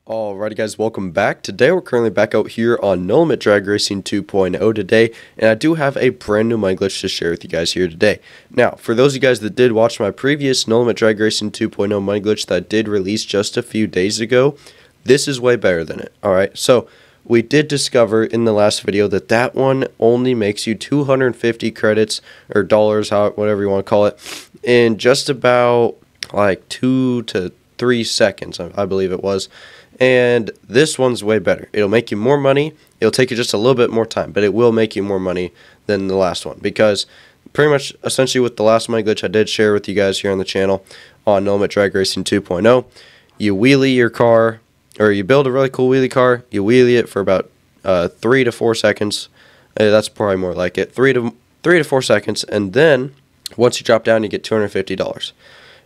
Alrighty guys, welcome back. Today we're currently back out here on No Limit Drag Racing 2.0 today, and I do have a brand new mind glitch to share with you guys here today. Now, for those of you guys that did watch my previous No Limit Drag Racing 2.0 mind glitch that I did release just a few days ago, this is way better than it. Alright, so we did discover in the last video that that one only makes you 250 credits, or dollars, whatever you want to call it, in just about like 2 to 3 seconds, I believe it was. And this one's way better. It'll make you more money. It'll take you just a little bit more time, but it will make you more money than the last one, because pretty much essentially with the last money glitch I did share with you guys here on the channel on No Limit Drag Racing 2.0, you wheelie your car, or you build a really cool wheelie car, you wheelie it for about 3 to 4 seconds. That's probably more like it. 3 to 4 seconds, and then once you drop down, you get $250.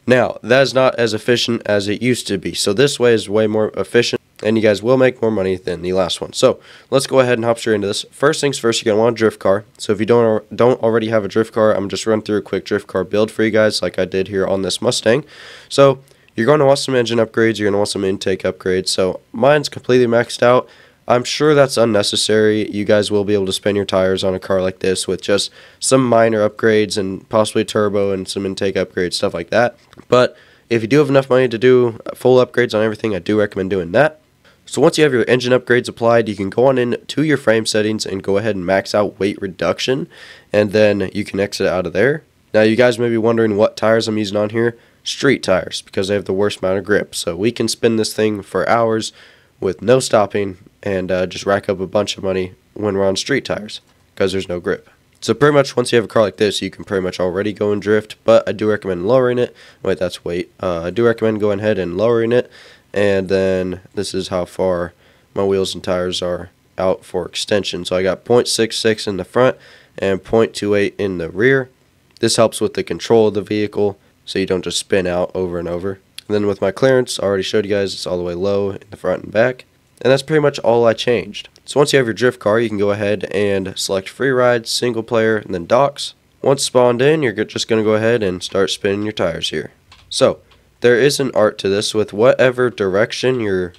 Now, that is not as efficient as it used to be, so this way is way more efficient, and you guys will make more money than the last one. So, let's go ahead and hop straight into this. First things first, you're going to want a drift car. So if you don't already have a drift car, I'm just run through a quick drift car build for you guys like I did here on this Mustang. So, you're going to want some engine upgrades, you're going to want some intake upgrades. So, mine's completely maxed out. I'm sure that's unnecessary. You guys will be able to spin your tires on a car like this with just some minor upgrades and possibly turbo and some intake upgrades, stuff like that. But if you do have enough money to do full upgrades on everything, I do recommend doing that. So once you have your engine upgrades applied, you can go on in to your frame settings and go ahead and max out weight reduction, and then you can exit out of there. Now you guys may be wondering what tires I'm using on here. Street tires, because they have the worst amount of grip. So we can spin this thing for hours with no stopping and just rack up a bunch of money when we're on street tires, because there's no grip. So pretty much once you have a car like this, you can pretty much already go and drift, but I do recommend lowering it. Wait, that's weight. I do recommend going ahead and lowering it, and then this is how far my wheels and tires are out for extension. So I got 0.66 in the front and 0.28 in the rear. This helps with the control of the vehicle, so you don't just spin out over and over. And then with my clearance, I already showed you guys, it's all the way low in the front and back. And that's pretty much all I changed. So once you have your drift car, you can go ahead and select free ride, single player, and then docks. Once spawned in, you're just going to go ahead and start spinning your tires here. So there is an art to this. With whatever direction you're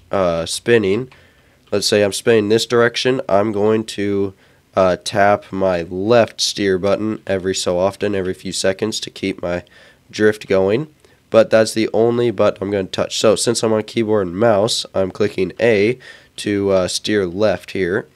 spinning, let's say I'm spinning this direction, I'm going to tap my left steer button every so often, every few seconds, to keep my drift going. But that's the only button I'm going to touch. So since I'm on keyboard and mouse, I'm clicking A to steer left here.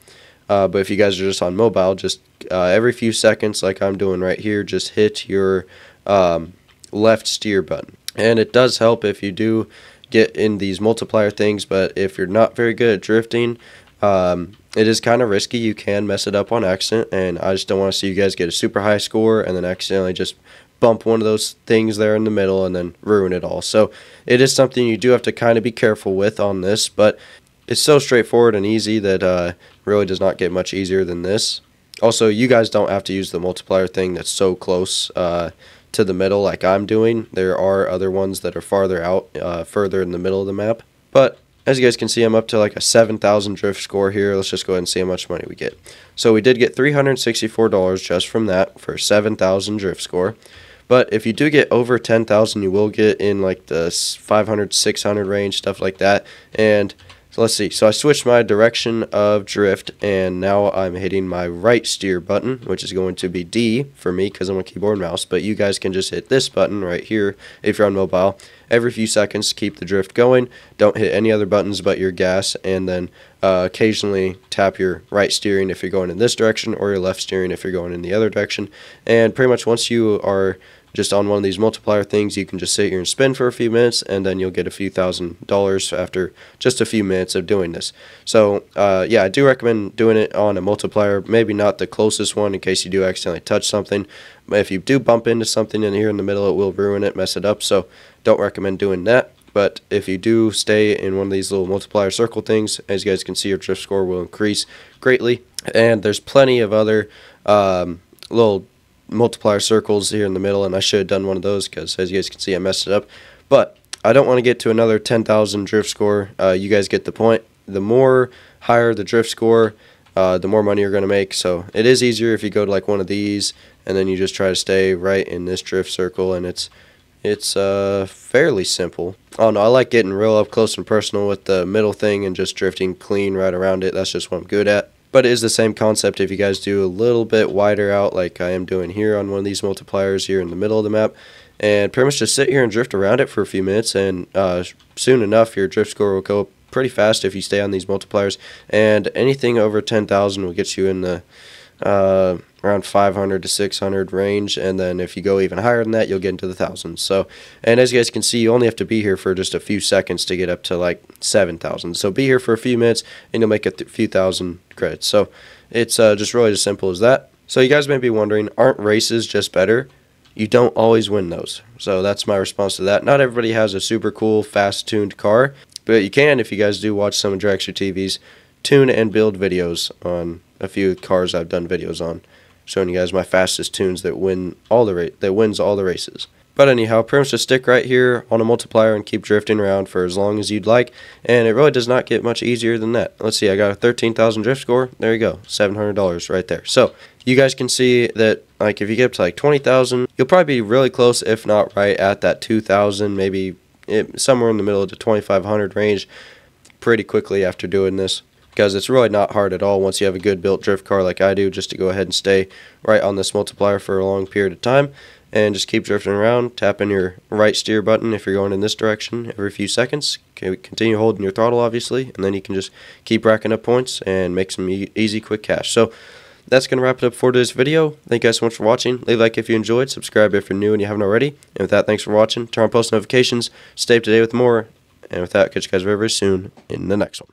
But if you guys are just on mobile, just every few seconds, like I'm doing right here, just hit your left steer button. And it does help if you do get in these multiplier things, but if you're not very good at drifting, it is kind of risky. You can mess it up on accident, and I just don't want to see you guys get a super high score and then accidentally just bump one of those things there in the middle and then ruin it all. So it is something you do have to kind of be careful with on this, but it's so straightforward and easy that really does not get much easier than this. Also, you guys don't have to use the multiplier thing that's so close to the middle like I'm doing. There are other ones that are farther out, further in the middle of the map. But as you guys can see, I'm up to like a 7,000 drift score here. Let's just go ahead and see how much money we get. So we did get $364 just from that for 7,000 drift score. But if you do get over 10,000, you will get in like the 500, 600 range, stuff like that. And so let's see. So I switched my direction of drift, and now I'm hitting my right steer button, which is going to be D for me because I'm on keyboard and mouse. But you guys can just hit this button right here if you're on mobile every few seconds to keep the drift going. Don't hit any other buttons but your gas, and then occasionally tap your right steering if you're going in this direction, or your left steering if you're going in the other direction. And pretty much once you are just on one of these multiplier things, you can just sit here and spin for a few minutes, and then you'll get a few $1,000s after just a few minutes of doing this. So yeah, I do recommend doing it on a multiplier, maybe not the closest one in case you do accidentally touch something. But if you do bump into something in here in the middle, it will ruin it, mess it up, so don't recommend doing that. But if you do stay in one of these little multiplier circle things, as you guys can see, your drift score will increase greatly. And there's plenty of other little multiplier circles here in the middle, and I should have done one of those because, as you guys can see, I messed it up. But I don't want to get to another 10,000 drift score. You guys get the point. The more higher the drift score, the more money you're going to make. So it is easier if you go to like one of these, and then you just try to stay right in this drift circle, and it's It's fairly simple. Oh no, I like getting real up close and personal with the middle thing and just drifting clean right around it. That's just what I'm good at. But it is the same concept if you guys do a little bit wider out like I am doing here on one of these multipliers here in the middle of the map. And pretty much just sit here and drift around it for a few minutes, and soon enough your drift score will go up pretty fast if you stay on these multipliers. And anything over 10,000 will get you in the around 500 to 600 range, and then if you go even higher than that, you'll get into the thousands. So, and as you guys can see, you only have to be here for just a few seconds to get up to like 7,000. So be here for a few minutes, and you'll make a few thousand credits. So it's just really as simple as that. So you guys may be wondering, aren't races just better? You don't always win those. So that's my response to that. Not everybody has a super cool, fast-tuned car, but you can if you guys do watch some of Dragster TV's tune and build videos on a few cars I've done videos on, showing you guys my fastest tunes that wins all the races. But anyhow, pretty much just stick right here on a multiplier and keep drifting around for as long as you'd like, and it really does not get much easier than that. Let's see, I got a 13,000 drift score. There you go, $700 right there. So you guys can see that like if you get up to like 20,000, you'll probably be really close, if not right at that 2,000, maybe somewhere in the middle of the 2,500 range pretty quickly after doing this. Because it's really not hard at all once you have a good built drift car like I do, just to go ahead and stay right on this multiplier for a long period of time and just keep drifting around, tapping your right steer button if you're going in this direction every few seconds. Continue holding your throttle obviously, and then you can just keep racking up points and make some easy quick cash. So that's going to wrap it up for today's video. Thank you guys so much for watching. Leave a like if you enjoyed, subscribe if you're new and you haven't already. And with that, thanks for watching. Turn on post notifications, stay up to date with more. And with that, catch you guys very, very soon in the next one.